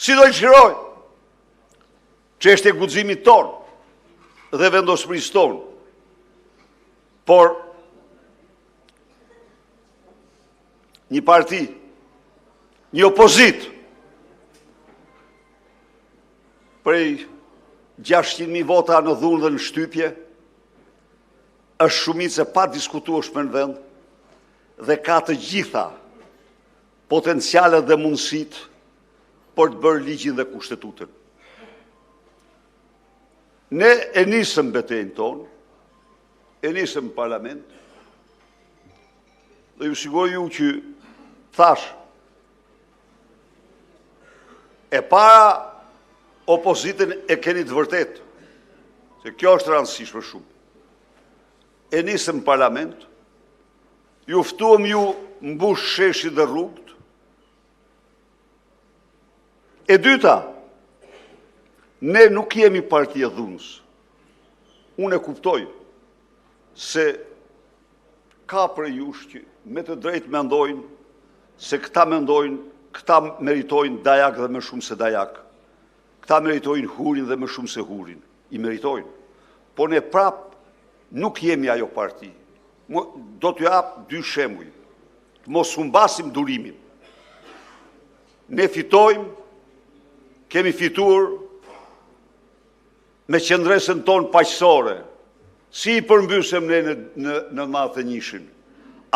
Si do i shiroj? Çështja e guximit tonë dhe vendosmërisë tonë. Por një parti, një opozit prej 600.000 vota në dhunë dhe në shtypje, është shumicë pa diskutueshme në vend dhe ka të gjitha potencialet dhe mundësit për të bërë ligjin dhe kushtetutën. Ne e nisëm betejën tonë, e nisëm në parlament, dhe ju siguroj ju që thash, e para opozitën e keni të vërtet, se kjo është rëndësishme shumë. E nisëm në parlament, ju ftuam ju mbush sheshi dhe rrugët. E dyta, ne nuk jemi partia dhunës. Unë e kuptoj se ka për jush që me të drejtë mendojnë se këta mendojnë, këta meritojnë dajak dhe më shumë se dajak. Këta meritojnë hurin dhe më shumë se hurin. I meritojnë. Po ne prap nuk jemi ajo parti. Do t'ju jap dy shembuj. Mos humbasim durimin. Ne fitojmë, kemi fituar me qendresën tonë paqësore. Si i përmbysëm ne në 91-shin?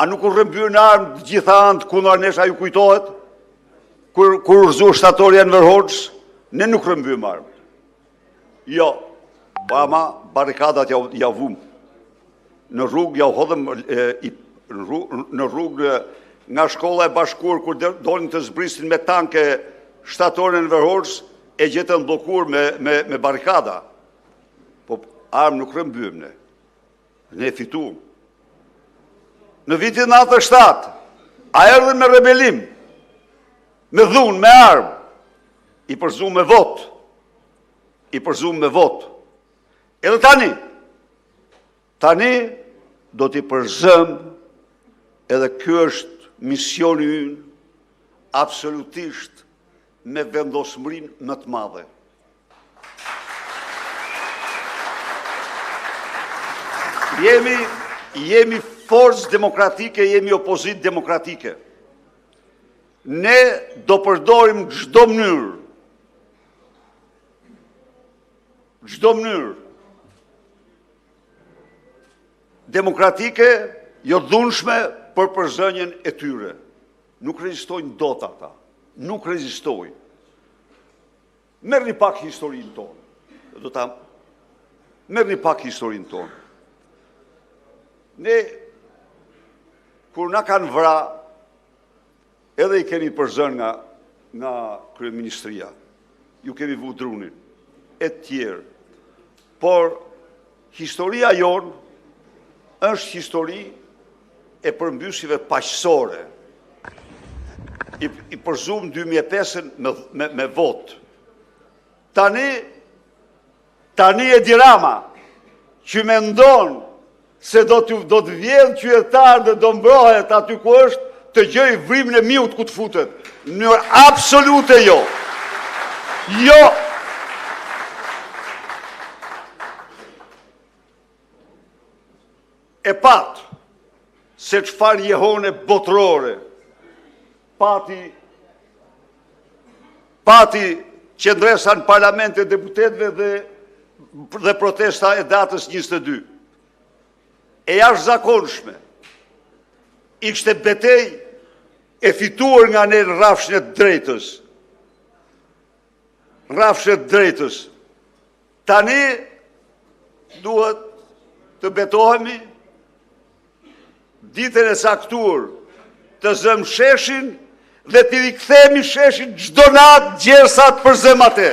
A nuk u rrëmbyen armë gjitha anë kundër nesh, a ju kujtohet? Kur urzu shtatorja në Hoxhës, ne nuk rrëmbyen armë. Jo, ama barikadat ja vum. Në rrugë ja hodhëm në rrugë nga shkolla e bashkuar kur dolin të zbrisnin me tanke shtatorën në Hoxhës, e gjetën bllokuar me barikada. Po armë nuk rrëmbyen ne. Ne fituam. Në vitin 97, a erdhën me rebelim, me dhunë, me armë, i përzum me vot. I përzum me vot. Edhe tani do t'i përzëm, edhe kjo është misioni ynë, absolutisht me vendosmërin më të madhe. Jemi forcë demokratike, jemi opozit demokratike. Ne do përdorim çdo mënyrë demokratike, jo dhunshme për përzënjen e tyre. Nuk rezistojnë dot ata. Nuk rezistojnë. Merrni pak historinë tonë. Merrni pak historinë tonë. Ne, kur na kanë vra, edhe i kemi përzën nga kryeministria, ju kemi vu drunin, e tjerë. Por, historia jonë është histori e përmbysive paqësore. I përzum 2005-ën me votë. Tani e Dirama, që mendon se do të vjedh qytetar dhe do mbrohet aty ku është, të gjej vrimën e miut ku të futet. Në mënyrë absolute jo. Jo. E pat se çfarë jehone botërore pati qendresa në parlament e deputetëve dhe protesta e datës 22. E jashtëzakonshme, ishte betejë e fituar nga ne në rrafshin e drejtës. Rrafshin e drejtës. Tani duhet të betohemi ditën e caktuar të zëmë sheshin dhe të rikthehemi sheshin çdo natë gjersat për zëm atë.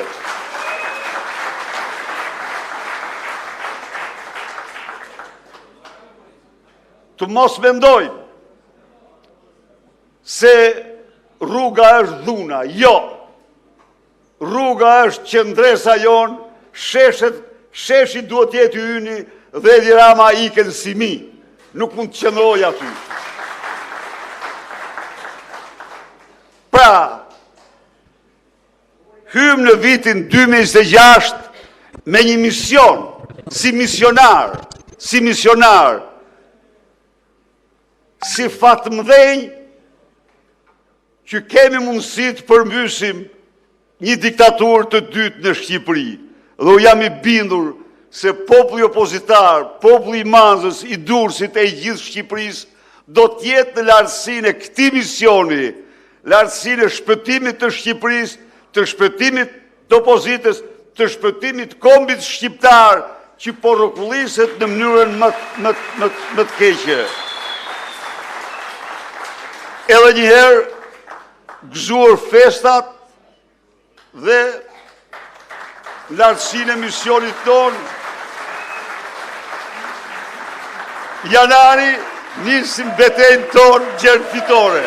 Të mos mendojnë se rruga është dhuna. Jo. Rruga është qendresa jonë, sheshi duhet jetë yni dhe Dirama iken si mi. Nuk mund të qëndroj aty. Pra, Hym në vitin 2026 me një mision, si misionar, si fatmëdhenj që kemi mundësi të përmbysim një diktaturë të dytë në Shqipëri. Dhe u jam i bindur se populli opozitar, populli i Manzës, i Durrësit e i gjithë Shqipërisë do t'jetë në lartësinë e këtij misioni, lartësinë e shpëtimit të Shqipërisë, të shpëtimit të opozitës, të shpëtimit kombit shqiptar që po rrokulliset në mënyrën më të keqe. Edhe njëherë gëzuar festat dhe lartësinë e misionit tonë, janari nisim betejën tonë gjerë fitore.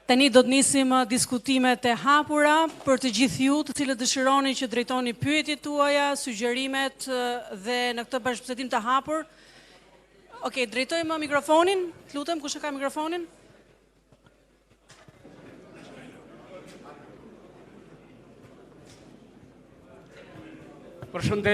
Tani do të nisim diskutimet e hapura për të gjithë ju të cilët dëshironi që drejtoni pyetjet tuaja, sugjerimet dhe në këtë bashkëbisedim të hapur. Okej, drejtojmë mikrofonin. Lutem, kush e ka mikrofonin? Përshëndetje.